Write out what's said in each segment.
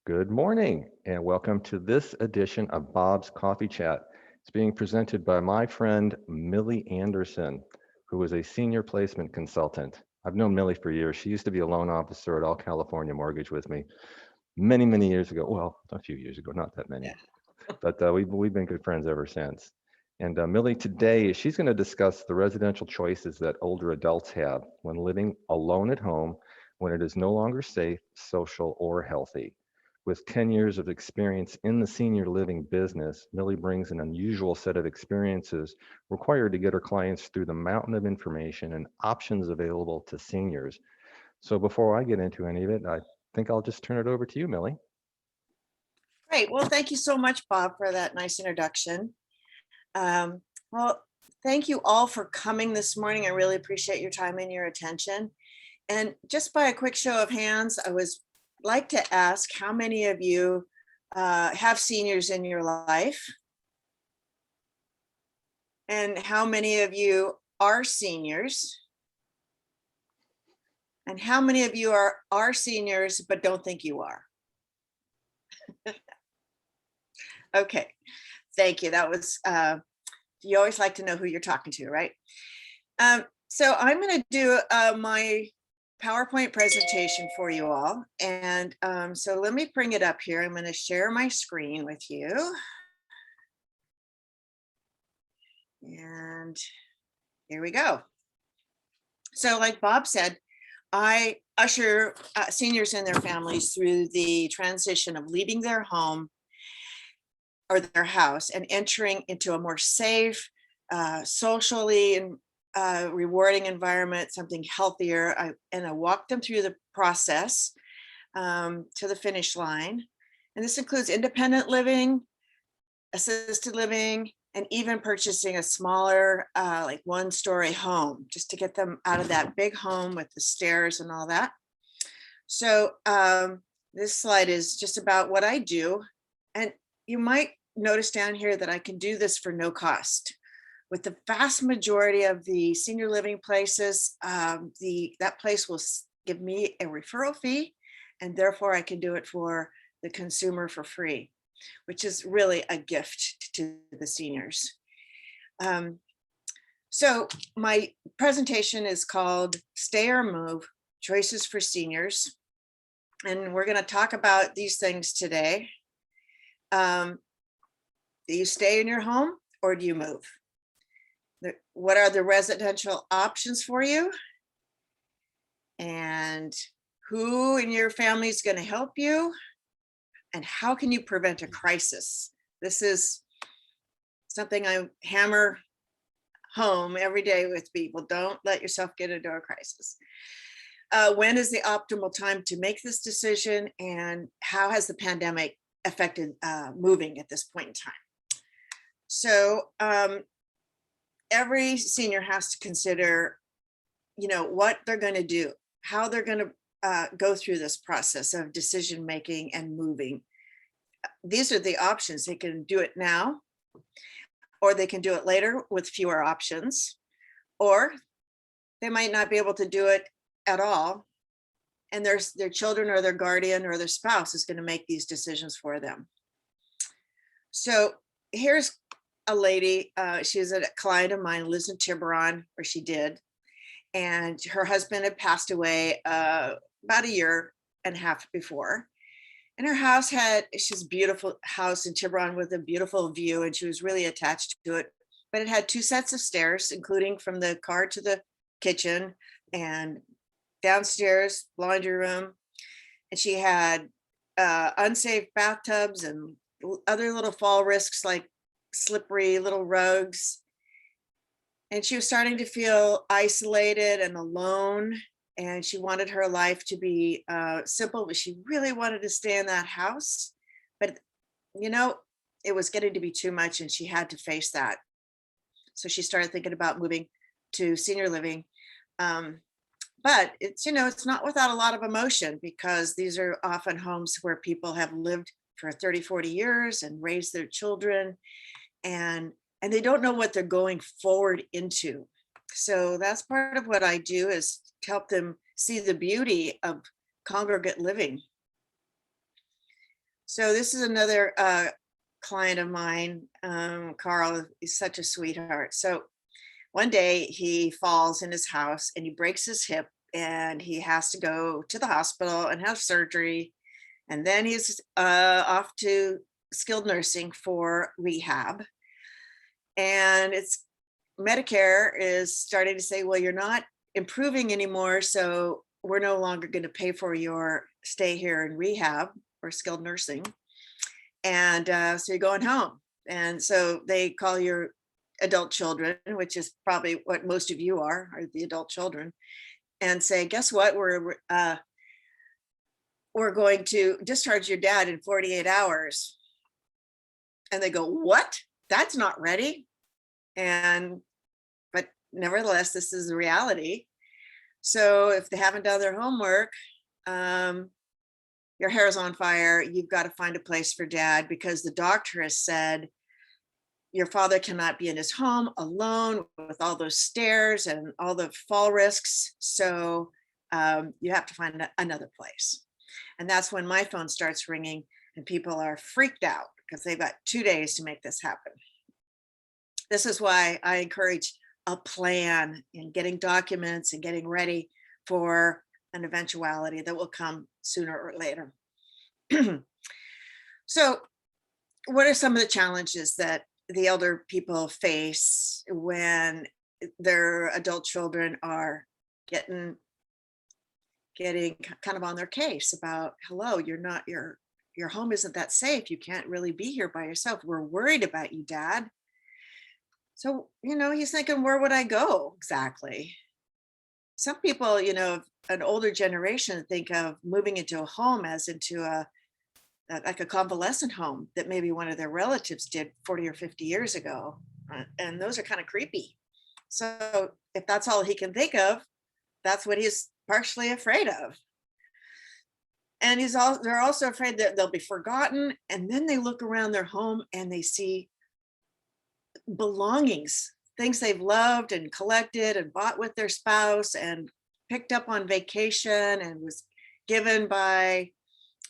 Good morning and welcome to this edition of Bob's Coffee Chat. It's being presented by my friend Millie Anderson, who is a senior placement consultant. I've known Millie for years. She used to be a loan officer at All California Mortgage with me many, many years ago. Well, a few years ago, not that many, Yeah. but we've been good friends ever since. And Millie today, she's going to discuss the residential choices that older adults have when living alone at home when it is no longer safe, social, or healthy. With 10 years of experience in the senior living business, Millie brings an unusual set of experiences required to get her clients through the mountain of information and options available to seniors. So before I get into any of it, I think I'll just turn it over to you, Millie. Great. Well, thank you so much, Bob, for that nice introduction. Um, well, thank you all for coming this morning. I really appreciate your time and your attention. And just by a quick show of hands, I was like to ask how many of you have seniors in your life, and how many of you are seniors, and how many of you are seniors but don't think you are. Okay, thank you. That was you always like to know who you're talking to, right? So I'm going to do my PowerPoint presentation for you all. And so let me bring it up here. I'm going to share my screen with you. And here we go. So like Bob said, I usher seniors and their families through the transition of leaving their home or their house and entering into a more safe, socially and rewarding environment, something healthier. I walk them through the process to the finish line. And this includes independent living, assisted living, and even purchasing a smaller, like one-story home, just to get them out of that big home with the stairs and all that. So this slide is just about what I do. And you might notice down here that I can do this for no cost. With the vast majority of the senior living places, that place will give me a referral fee, and therefore I can do it for the consumer for free, which is really a gift to the seniors. So my presentation is called Stay or Move, Choices for Seniors. And we're going to talk about these things today. Do you stay in your home or do you move? What are the residential options for you? And who in your family is going to help you? And how can you prevent a crisis? This is something I hammer home every day with people. Don't let yourself get into a crisis. When is the optimal time to make this decision? And how has the pandemic affected moving at this point in time? So every senior has to consider, what they're going to do, how they're going to go through this process of decision making and moving. These are the options. They can do it now, or they can do it later with fewer options, or they might not be able to do it at all, and their children or their guardian or their spouse is going to make these decisions for them. So here's a lady, she's a client of mine, lives in Tiburon, or she did, and her husband had passed away about a year and a half before. And her house she's a beautiful house in Tiburon with a beautiful view, and she was really attached to it. But it had 2 sets of stairs, including from the car to the kitchen, and downstairs laundry room. And she had unsafe bathtubs and other little fall risks like slippery little rugs. And she was starting to feel isolated and alone. And she wanted her life to be simple, but she really wanted to stay in that house. But, it was getting to be too much, and she had to face that. So she started thinking about moving to senior living. But it's not without a lot of emotion, because these are often homes where people have lived for 30, 40 years and raised their children, and they don't know what they're going forward into. So that's part of what I do, is help them see the beauty of congregate living. So this is another client of mine, Carl. He's such a sweetheart. So one day he falls in his house and he breaks his hip and he has to go to the hospital and have surgery. And then he's off to skilled nursing for rehab. And it's Medicare is starting to say, well, you're not improving anymore. So we're no longer going to pay for your stay here in rehab or skilled nursing. And so you're going home. And so they call your adult children, which is probably what most of you are the adult children, and say, guess what? We're going to discharge your dad in 48 hours. And they go, what? That's not ready. But nevertheless, this is the reality. So if they haven't done their homework, your hair is on fire. You've got to find a place for dad because the doctor has said your father cannot be in his home alone with all those stairs and all the fall risks. So you have to find another place. And that's when my phone starts ringing and people are freaked out because they've got 2 days to make this happen. This is why I encourage a plan in getting documents and getting ready for an eventuality that will come sooner or later. So what are some of the challenges that the elder people face when their adult children are getting kind of on their case about, hello, your home isn't that safe. You can't really be here by yourself. We're worried about you, Dad. So, he's thinking, where would I go exactly? Some people, an older generation think of moving into a home as into like a convalescent home that maybe one of their relatives did 40 or 50 years ago. And those are kind of creepy. So if that's all he can think of, that's what he's partially afraid of. And they're also afraid that they'll be forgotten. And then they look around their home and they see belongings, things they've loved and collected and bought with their spouse and picked up on vacation and was given by,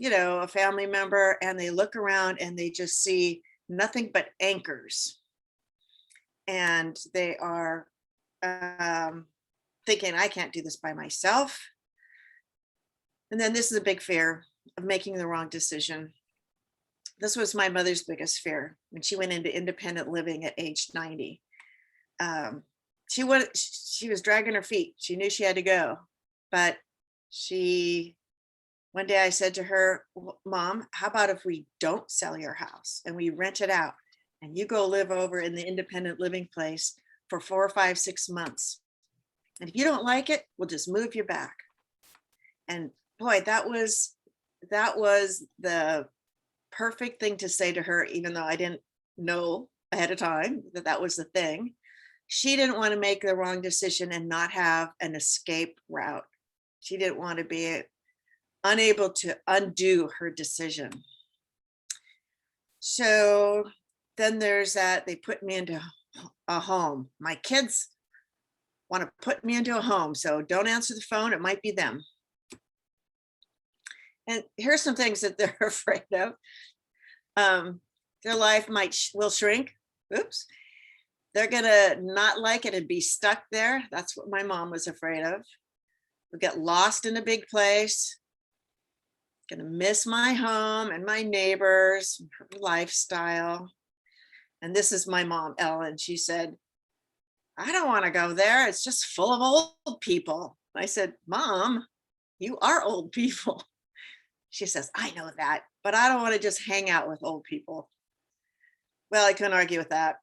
a family member. And they look around and they just see nothing but anchors. And they are thinking, I can't do this by myself. And then this is a big fear of making the wrong decision. This was my mother's biggest fear when she went into independent living at age 90. She was dragging her feet. She knew she had to go, but one day I said to her, Mom, how about if we don't sell your house and we rent it out and you go live over in the independent living place for 4 or 5, 6 months. And if you don't like it, we'll just move you back. And boy, that was the perfect thing to say to her, even though I didn't know ahead of time that was the thing. She didn't want to make the wrong decision and not have an escape route. She didn't want to be unable to undo her decision. So then there's that, they put me into a home. My kids want to put me into a home, so don't answer the phone. It might be them. And here's some things that they're afraid of. Their life will shrink. Oops. They're gonna not like it and be stuck there. That's what my mom was afraid of. We'll get lost in a big place. Gonna miss my home and my neighbors, her lifestyle. And this is my mom, Ellen. She said, I don't want to go there. It's just full of old people. I said, Mom, you are old people. She says, I know that, but I don't want to just hang out with old people. Well, I couldn't argue with that.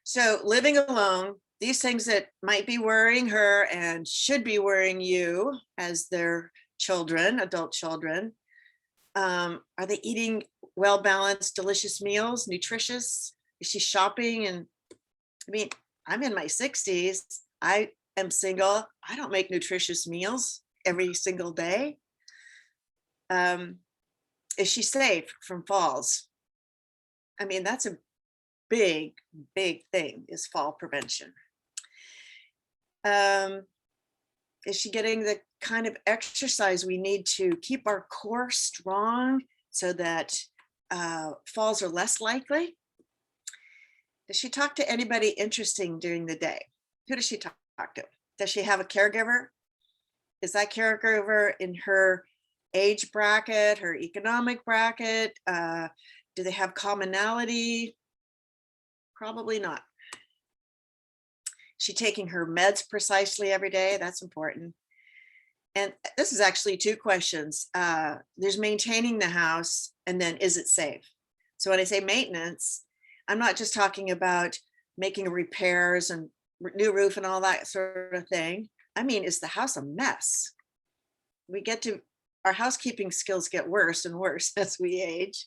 So living alone, these things that might be worrying her and should be worrying you as their children, adult children. Are they eating well-balanced, delicious meals, nutritious? Is she shopping? And I mean, I'm in my 60s. I am single. I don't make nutritious meals every single day. Is she safe from falls? I mean, that's a big, big thing, is fall prevention. Is she getting the kind of exercise we need to keep our core strong so that falls are less likely? Does she talk to anybody interesting during the day? Who does she talk to? Does she have a caregiver? Is that caregiver in her age bracket, her economic bracket? Do they have commonality? Probably not. Is she taking her meds precisely every day? That's important. And this is actually two questions. There's maintaining the house, and then is it safe? So when I say maintenance, I'm not just talking about making repairs and new roof and all that sort of thing. I mean, is the house a mess? Our housekeeping skills get worse and worse as we age.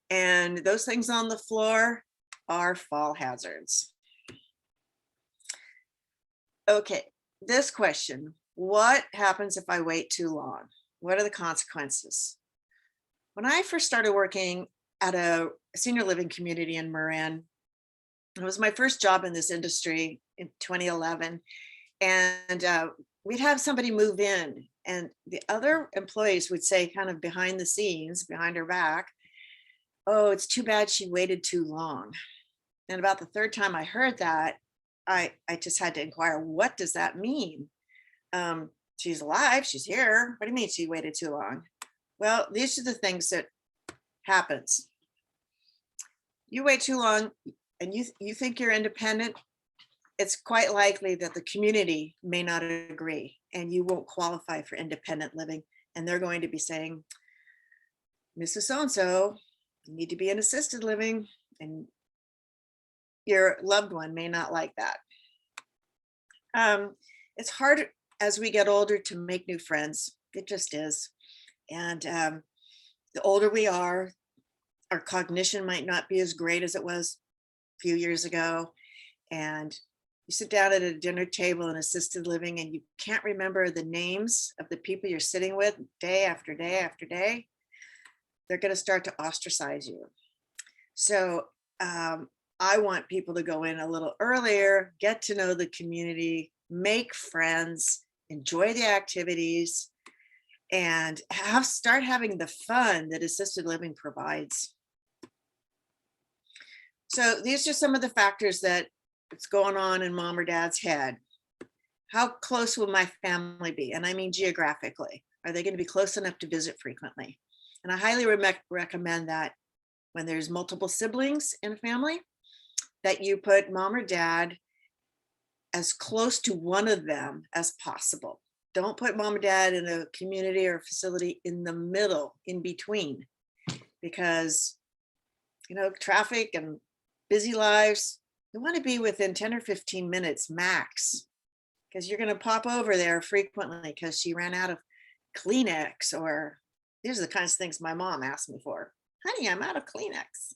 And those things on the floor are fall hazards. Okay, this question, what happens if I wait too long? What are the consequences? When I first started working at a senior living community in Marin, it was my first job in this industry in 2011. And we'd have somebody move in, and the other employees would say, kind of behind the scenes, behind her back, oh, it's too bad she waited too long. And about the third time I heard that, I just had to inquire, what does that mean? She's alive, she's here. What do you mean she waited too long? Well, these are the things that happens. You wait too long and you think you're independent, it's quite likely that the community may not agree and you won't qualify for independent living. And they're going to be saying, Mrs. So-and-so, you need to be in assisted living, and your loved one may not like that. It's hard as we get older to make new friends. It just is. And the older we are, our cognition might not be as great as it was a few years ago. And you sit down at a dinner table in assisted living and you can't remember the names of the people you're sitting with day after day after day, they're going to start to ostracize you. So I want people to go in a little earlier, get to know the community, make friends, enjoy the activities, and start having the fun that assisted living provides. So these are some of the factors that's going on in mom or dad's head. How close will my family be? And I mean geographically. Are they going to be close enough to visit frequently? And I highly recommend that when there's multiple siblings in a family, that you put mom or dad as close to one of them as possible. Don't put mom and dad in a community or facility in the middle, in between, because, traffic and busy lives, you want to be within 10 or 15 minutes max, because you're going to pop over there frequently because she ran out of Kleenex, or these are the kinds of things my mom asked me for. Honey, I'm out of Kleenex.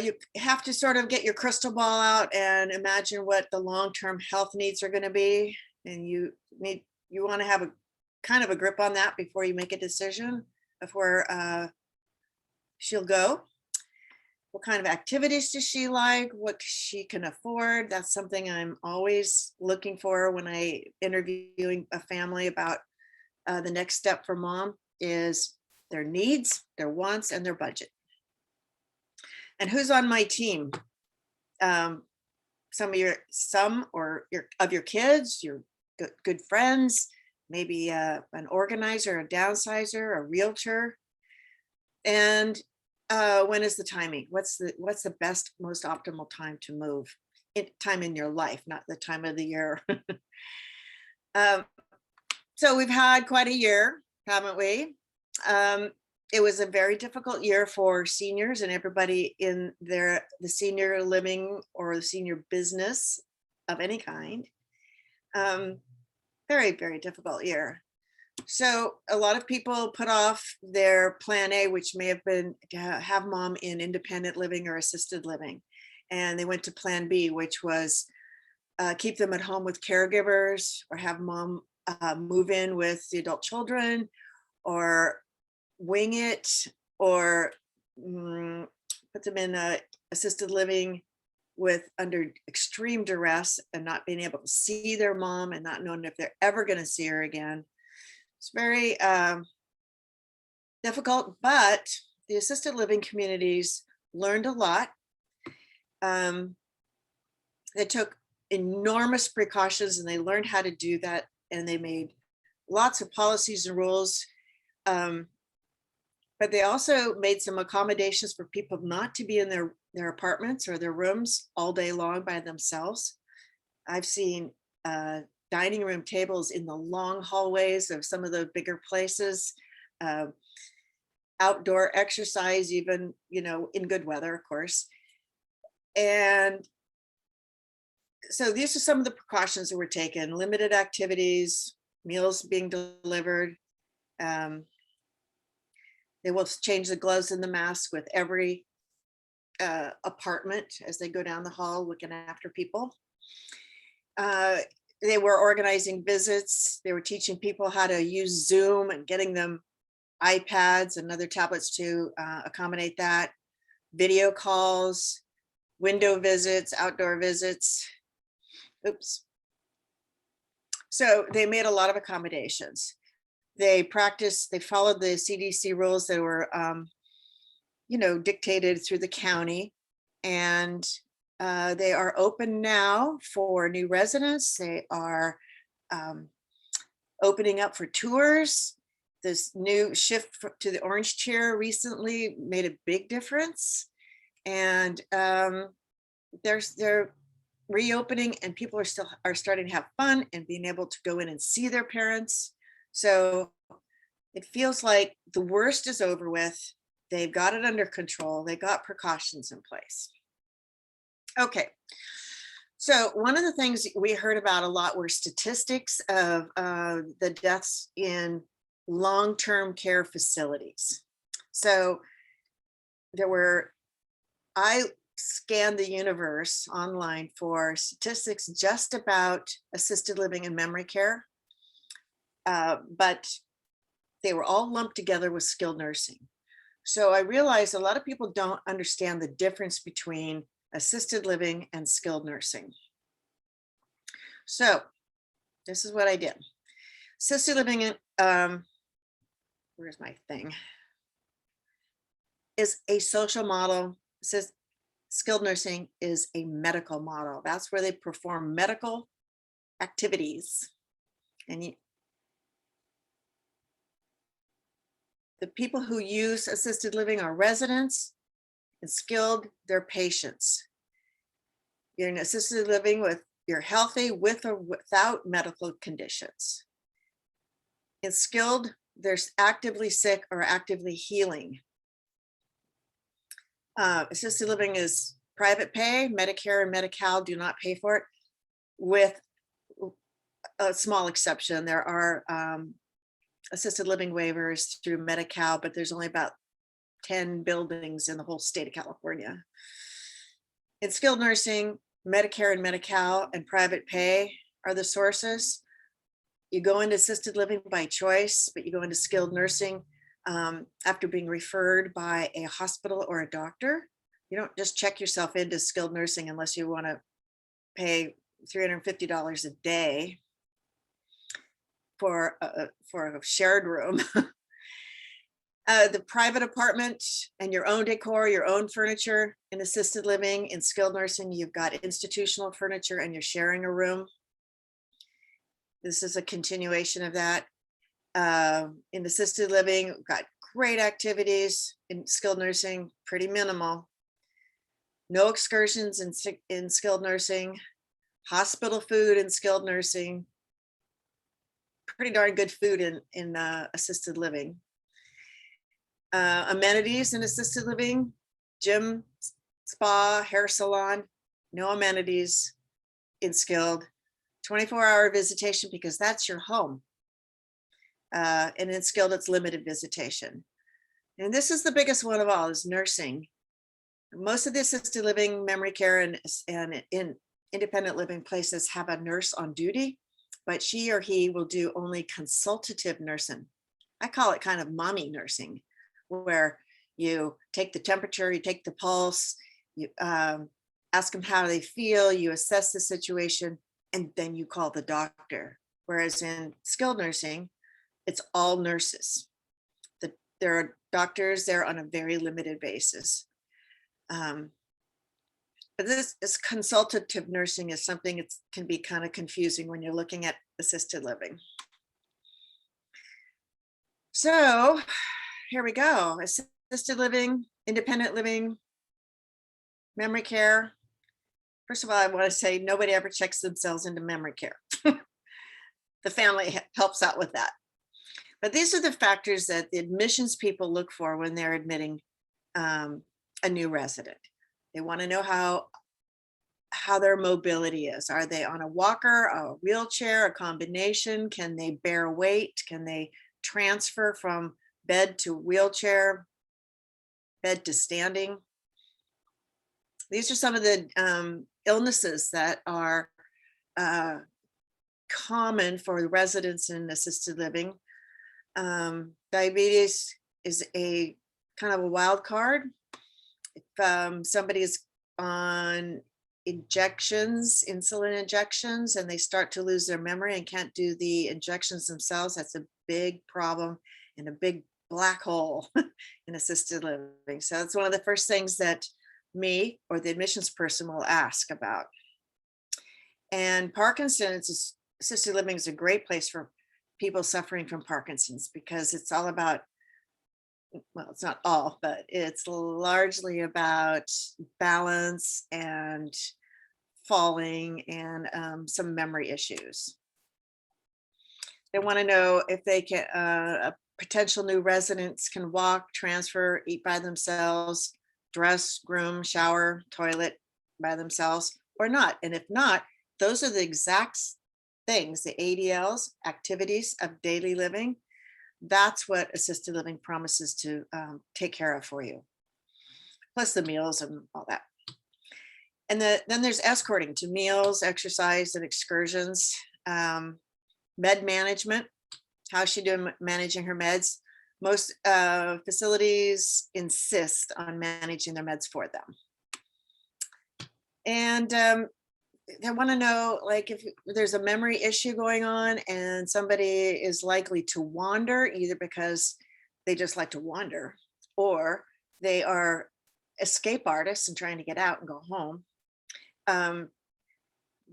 You have to sort of get your crystal ball out and imagine what the long-term health needs are going to be. And you want to have a kind of a grip on that before you make a decision of where she'll go. What kind of activities does she like? What she can afford? That's something I'm always looking for when I interviewing a family about the next step for mom, is their needs, their wants, and their budget. And who's on my team? Some of your kids, your good friends, maybe an organizer, a downsizer, a realtor. And when is the timing? What's the best, most optimal time to move? Time in your life, not the time of the year. So we've had quite a year, haven't we? It was a very difficult year for seniors and everybody in the senior living or the senior business of any kind. Very, very difficult year. So a lot of people put off their plan A, which may have been to have mom in independent living or assisted living. And they went to plan B, which was keep them at home with caregivers, or have mom move in with the adult children, or wing it, or put them in assisted living with under extreme duress and not being able to see their mom and not knowing if they're ever going to see her again. It's very difficult, but the assisted living communities learned a lot. They took enormous precautions and they learned how to do that. And they made lots of policies and rules. But they also made some accommodations for people not to be in their apartments or their rooms all day long by themselves. I've seen dining room tables in the long hallways of some of the bigger places, outdoor exercise, even, in good weather, of course. And so these are some of the precautions that were taken: limited activities, meals being delivered. They will change the gloves and the mask with every apartment as they go down the hall looking after people. They were organizing visits. They were teaching people how to use Zoom and getting them iPads and other tablets to accommodate that. Video calls, window visits, outdoor visits. Oops. So they made a lot of accommodations. They followed the CDC rules that were, dictated through the county. And they are open now for new residents. They are opening up for tours. This new shift to the orange chair recently made a big difference. And they're reopening, and people are starting to have fun and being able to go in and see their parents. So it feels like the worst is over with. They've got it under control. They got precautions in place. Okay. So one of the things we heard about a lot were statistics of the deaths in long-term care facilities. So I scanned the universe online for statistics just about assisted living and memory care. But they were all lumped together with skilled nursing. So I realized a lot of people don't understand the difference between assisted living and skilled nursing. So this is what I did. Assisted living, where's my thing? Is a social model. It says skilled nursing is a medical model. That's where they perform medical activities. And the people who use assisted living are residents, and skilled, they're patients. You're in assisted living you're healthy with or without medical conditions. In skilled, they're actively sick or actively healing. Assisted living is private pay. Medicare and Medi-Cal do not pay for it, with a small exception. There are assisted living waivers through Medi-Cal, but there's only about 10 buildings in the whole state of California. In skilled nursing, Medicare and Medi-Cal and private pay are the sources. You go into assisted living by choice, but you go into skilled nursing after being referred by a hospital or a doctor. You don't just check yourself into skilled nursing unless you want to pay $350 a day for a shared room. The private apartment and your own decor, your own furniture. In assisted living, in skilled nursing, you've got institutional furniture and you're sharing a room. This is a continuation of that. In assisted living, we've got great activities. In skilled nursing, pretty minimal. No excursions in skilled nursing. Hospital food in skilled nursing. Pretty darn good food in assisted living. Amenities in assisted living: gym, spa, hair salon. No amenities in skilled. 24-hour visitation, because that's your home. And in skilled, it's limited visitation. And this is the biggest one of all, is nursing. Most of the assisted living, memory care, and in independent living places have a nurse on duty, but she or he will do only consultative nursing. I call it kind of mommy nursing, where you take the temperature, you take the pulse, you ask them how they feel, you assess the situation, and then you call the doctor. Whereas in skilled nursing, it's all nurses. There are doctors there on a very limited basis. But this consultative nursing is something it can be kind of confusing when you're looking at assisted living. So here we go. Assisted living, independent living, memory care. First of all, I want to say nobody ever checks themselves into memory care. The family helps out with that. But these are the factors that the admissions people look for when they're admitting a new resident. They want to know how their mobility is. Are they on a walker, a wheelchair, a combination? Can they bear weight? Can they transfer from bed to wheelchair, bed to standing? These are some of the illnesses that are common for the residents in assisted living. Diabetes is a kind of a wild card. If somebody is on injections, insulin injections, and they start to lose their memory and can't do the injections themselves, that's a big problem and a big black hole in assisted living. So it's one of the first things that me or the admissions person will ask about. And Parkinson's, assisted living is a great place for people suffering from Parkinson's because it's all about, well, it's not all, but it's largely about balance and falling and some memory issues. They want to know if they can, potential new residents can walk, transfer, eat by themselves, dress, groom, shower, toilet by themselves or not. And if not, those are the exact things, the ADLs, activities of daily living. That's what assisted living promises to take care of for you, plus the meals and all that. And then there's escorting to meals, exercise, and excursions. Med management, how's she doing managing her meds? Most facilities insist on managing their meds for them. And they want to know, like, if there's a memory issue going on and somebody is likely to wander, either because they just like to wander or they are escape artists and trying to get out and go home.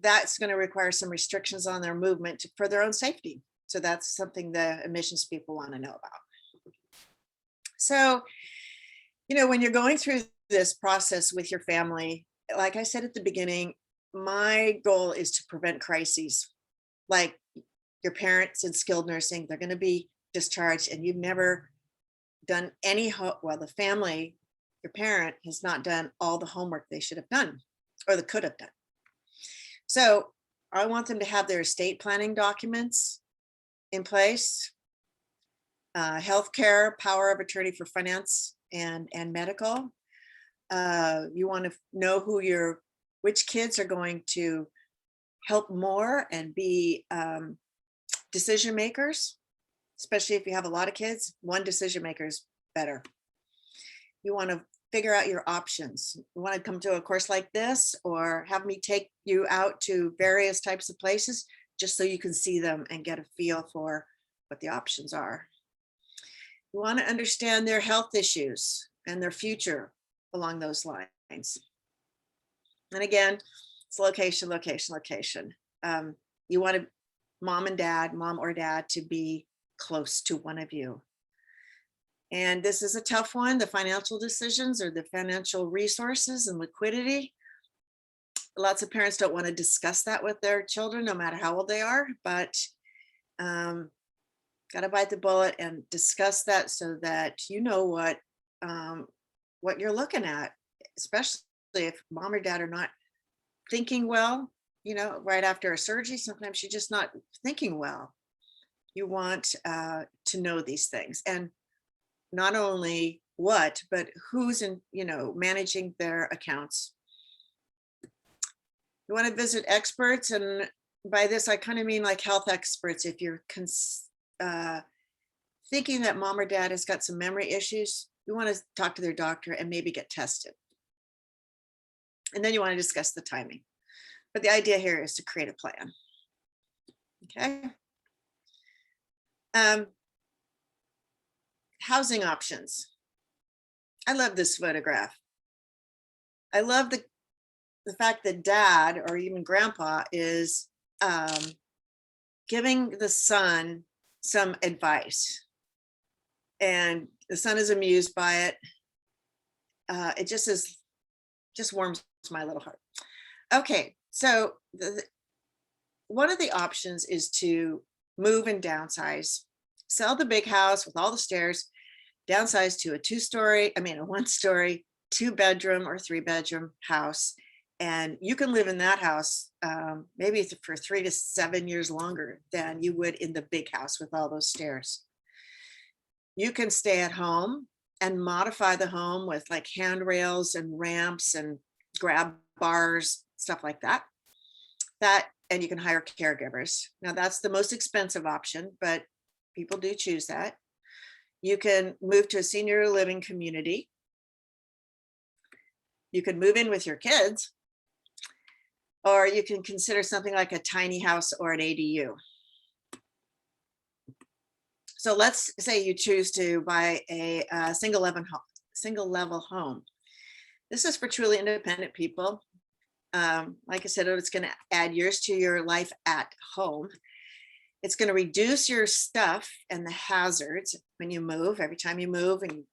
That's going to require some restrictions on their movement for their own safety. So that's something the admissions people want to know about. So, when you're going through this process with your family, like I said at the beginning, my goal is to prevent crises. Like your parents in skilled nursing, they're going to be discharged and you've never done any, the family, your parent has not done all the homework they should have done or they could have done. So I want them to have their estate planning documents in place, healthcare, power of attorney for finance and medical. You want to know which kids are going to help more and be decision makers, especially if you have a lot of kids. One decision maker is better. You want to figure out your options. You want to come to a course like this or have me take you out to various types of places just so you can see them and get a feel for what the options are. You want to understand their health issues and their future along those lines. And again, it's location, location, location. You want mom or dad to be close to one of you. And this is a tough one, the financial decisions or the financial resources and liquidity. Lots of parents don't want to discuss that with their children, no matter how old they are, but got to bite the bullet and discuss that so that you know what you're looking at, especially if mom or dad are not thinking well, right after a surgery, sometimes you're just not thinking well. You want to know these things, and not only what, but who's managing their accounts. You want to visit experts, and by this I kind of mean like health experts. If you're thinking that mom or dad has got some memory issues, you want to talk to their doctor and maybe get tested. And then you want to discuss the timing. But the idea here is to create a plan. Okay. Housing options. I love this photograph. I love the fact that dad or even grandpa is giving the son some advice. And the son is amused by it. It just warms my little heart. Okay, so one of the options is to move and downsize, sell the big house with all the stairs, downsize to a 1-story, 2-bedroom or 3-bedroom house. And you can live in that house maybe for 3 to 7 years longer than you would in the big house with all those stairs. You can stay at home and modify the home with like handrails and ramps and grab bars, stuff like that. And you can hire caregivers. Now that's the most expensive option, but people do choose that. You can move to a senior living community. You can move in with your kids, or you can consider something like a tiny house or an ADU. So let's say you choose to buy a single level home. This is for truly independent people. Like I said, it's going to add years to your life at home. It's going to reduce your stuff and the hazards when you move. Every time you move and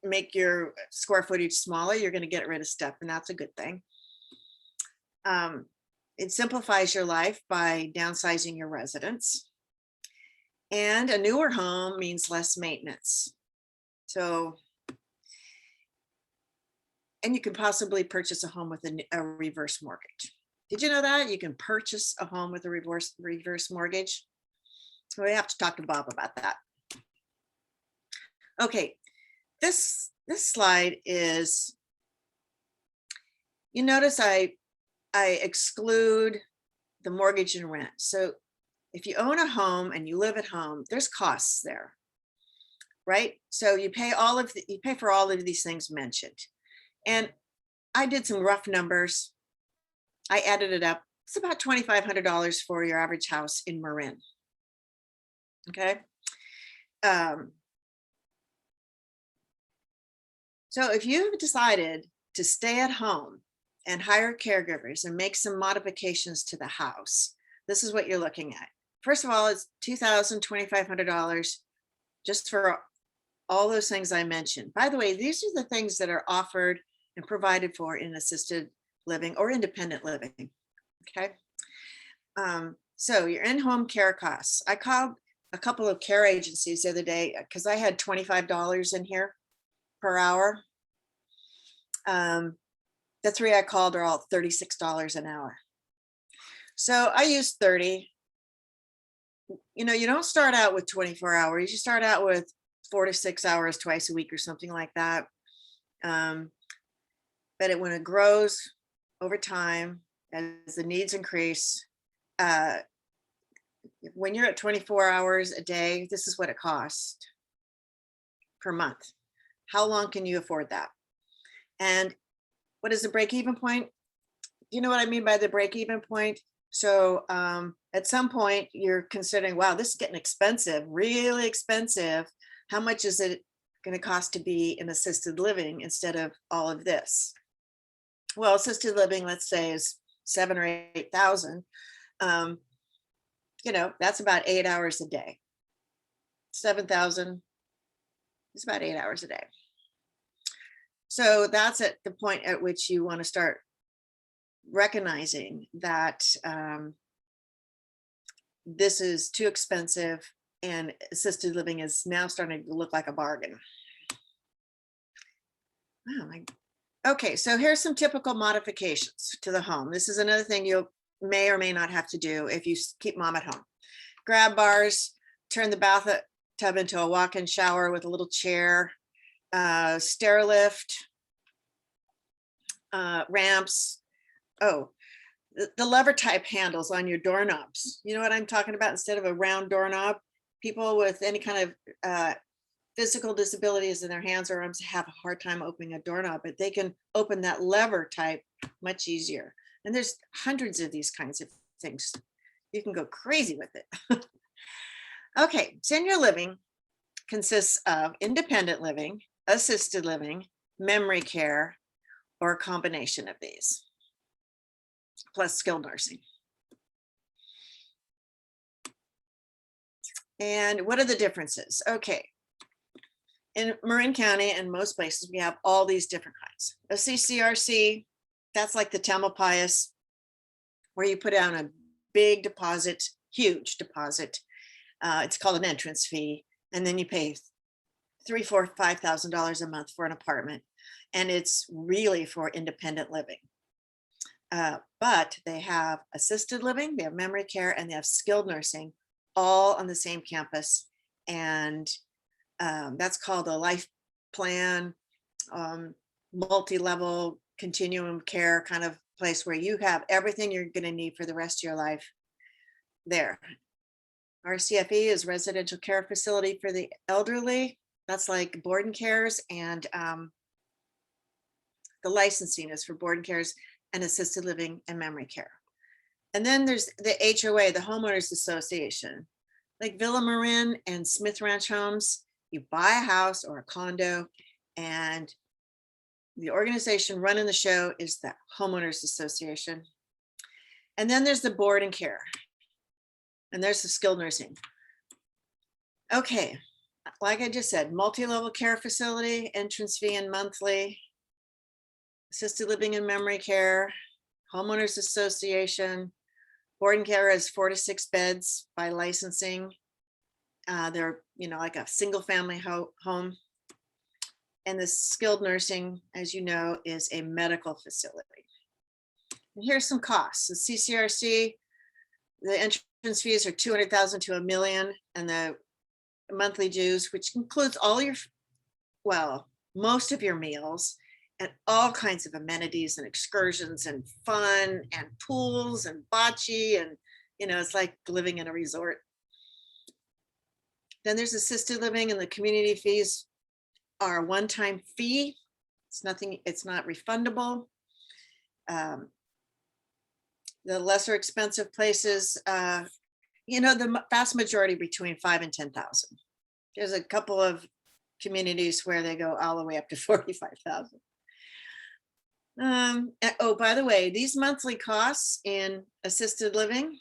make your square footage smaller, you're going to get rid of stuff, and that's a good thing. It simplifies your life by downsizing your residence. And a newer home means less maintenance. So, and you can possibly purchase a home with a reverse mortgage. Did you know that you can purchase a home with a reverse mortgage? We have to talk to Bob about that. Okay, this slide is, you notice I exclude the mortgage and rent. So if you own a home and you live at home, there's costs there, right? So you pay for all of these things mentioned. And I did some rough numbers. I added it up. It's about $2,500 for your average house in Marin. Okay. So if you've decided to stay at home and hire caregivers and make some modifications to the house, this is what you're looking at. First of all, it's $2,500 just for all those things I mentioned. By the way, these are the things that are offered and provided for in assisted living or independent living. Okay. So your in-home care costs. I called a couple of care agencies the other day because I had $25 in here per hour. The 3 I called are all $36 an hour. So I used 30. You know, you don't start out with 24 hours. You start out with 4 to 6 hours twice a week or something like that. But when it grows over time, as the needs increase, when you're at 24 hours a day, this is what it costs per month. How long can you afford that? And what is the break-even point? You know what I mean by the break-even point? So at some point you're considering, wow, this is getting expensive, really expensive. How much is it going to cost to be in assisted living instead of all of this? Well, assisted living, let's say, is 7,000 or 8,000. You know, that's about 8 hours a day. 7,000 is about 8 hours a day. So that's at the point at which you want to start recognizing that this is too expensive and assisted living is now starting to look like a bargain. Oh my. Okay, so here's some typical modifications to the home. This is another thing you may or may not have to do if you keep mom at home. Grab bars, turn the bathtub into a walk-in shower with a little chair, stair lift, ramps. Oh, the lever type handles on your doorknobs. You know what I'm talking about? Instead of a round doorknob, people with any kind of physical disabilities in their hands or arms have a hard time opening a doorknob, but they can open that lever type much easier. And there's hundreds of these kinds of things. You can go crazy with it. Okay, senior living consists of independent living, assisted living, memory care, or a combination of these, plus skilled nursing. And what are the differences? Okay. In Marin County and most places, we have all these different kinds. A CCRC, that's like the Tamalpais, where you put down a big deposit, huge deposit. It's called an entrance fee. And then you pay $3,000, $4,000, $5,000 a month for an apartment. And it's really for independent living. But they have assisted living, they have memory care, and they have skilled nursing, all on the same campus. And that's called a life plan, multi-level continuum care kind of place where you have everything you're going to need for the rest of your life there. RCFE is residential care facility for the elderly. That's like board and cares, and the licensing is for board and cares and assisted living and memory care. And then there's the HOA, the Homeowners Association, like Villa Marin and Smith Ranch Homes. You buy a house or a condo, and the organization running the show is the Homeowners Association. And then there's the board and care, and there's the skilled nursing. Okay, like I just said, multi-level care facility, entrance fee and monthly, assisted living and memory care, Homeowners Association, board and care is 4 to 6 beds by licensing. They're, like a single family home. And the skilled nursing, as you know, is a medical facility. And here's some costs. The CCRC, the entrance fees are $200,000 to $1 million, and the monthly dues, which includes all your, most of your meals and all kinds of amenities and excursions and fun and pools and bocce, and it's like living in a resort. Then there's assisted living, and the community fees are a one-time fee. It's not refundable. The lesser expensive places, the vast majority between 5 and 10,000. There's a couple of communities where they go all the way up to 45,000. Oh, by the way, these monthly costs in assisted living,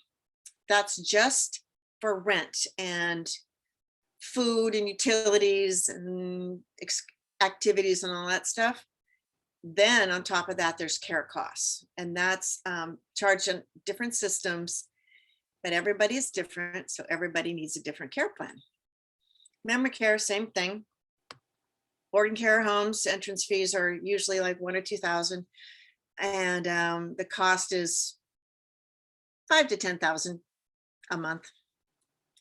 that's just for rent and food and utilities and activities and all that stuff. Then on top of that, there's care costs, and that's charged in different systems, but everybody is different, so everybody needs a different care plan. Memory care, same thing. Board and care homes, entrance fees are usually like $1,000 or $2,000, and the cost is $5,000 to $10,000 a month.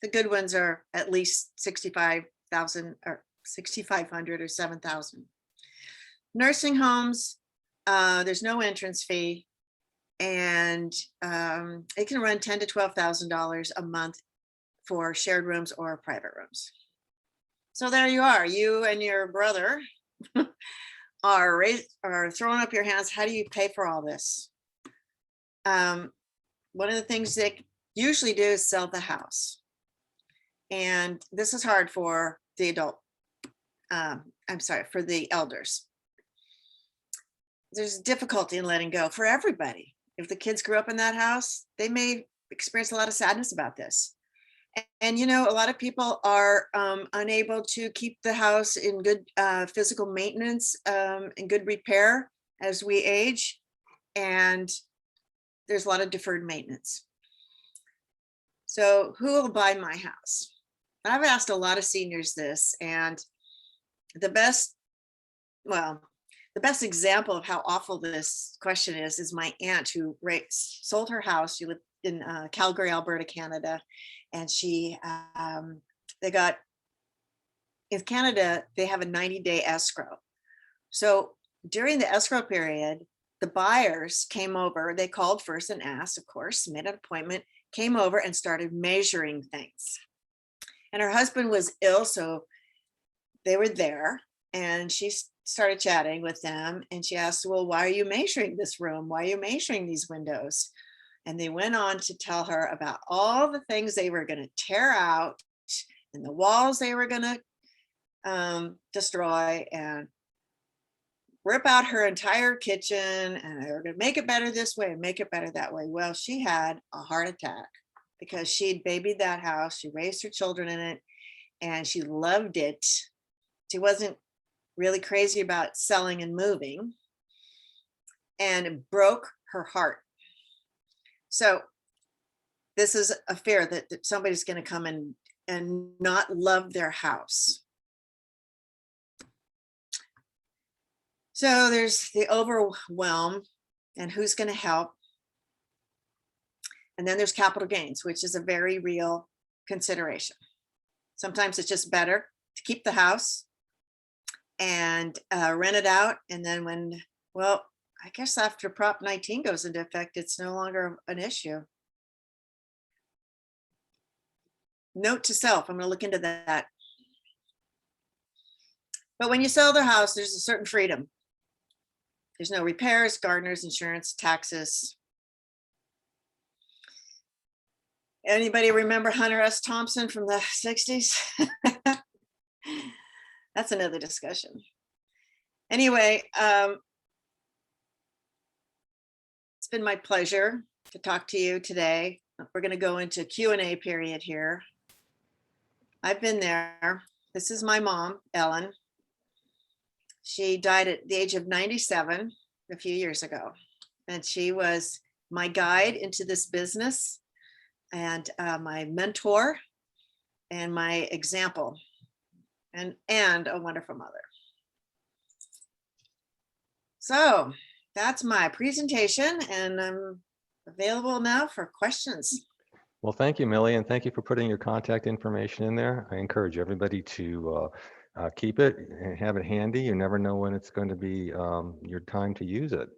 The good ones are at least $65,000 or $6,500 or $7,000. Nursing homes, there's no entrance fee, and it can run $10,000 to $12,000 a month for shared rooms or private rooms. So there you are, you and your brother are throwing up your hands. How do you pay for all this? One of the things they usually do is sell the house. And this is hard for the for the elders. There's difficulty in letting go for everybody. If the kids grew up in that house, they may experience a lot of sadness about this. And a lot of people are unable to keep the house in good physical maintenance and good repair as we age. And there's a lot of deferred maintenance. So who will buy my house? I've asked a lot of seniors this, and the best example of how awful this question is my aunt who sold her house. She lived in Calgary, Alberta, Canada. And in Canada, they have a 90-day escrow. So during the escrow period, the buyers came over, they called first and asked, of course, made an appointment, came over and started measuring things. And her husband was ill, so they were there, and she started chatting with them, and she asked, well, why are you measuring this room? Why are you measuring these windows? And they went on to tell her about all the things they were going to tear out and the walls they were going to destroy and rip out her entire kitchen, and they were going to make it better this way and make it better that way. Well, she had a heart attack because she'd babied that house. She raised her children in it and she loved it. She wasn't really crazy about selling and moving, and it broke her heart. So this is a fear that somebody's going to come in and not love their house. So there's the overwhelm and who's going to help. And then there's capital gains, which is a very real consideration. Sometimes it's just better to keep the house and rent it out. And then when, well, I guess after Prop 19 goes into effect, it's no longer an issue. Note to self, I'm going to look into that. But when you sell their house, there's a certain freedom. There's no repairs, gardeners, insurance, taxes. Anybody remember Hunter S. Thompson from the 60s? That's another discussion. Anyway, it's been my pleasure to talk to you today. We're going to go into Q&A period here. I've been there. This is my mom, Ellen. She died at the age of 97 a few years ago, and she was my guide into this business and my mentor and my example, and a wonderful mother. So that's my presentation, and I'm available now for questions. Well, thank you, Millie, and thank you for putting your contact information in there. I encourage everybody to keep it and have it handy. You never know when it's going to be your time to use it.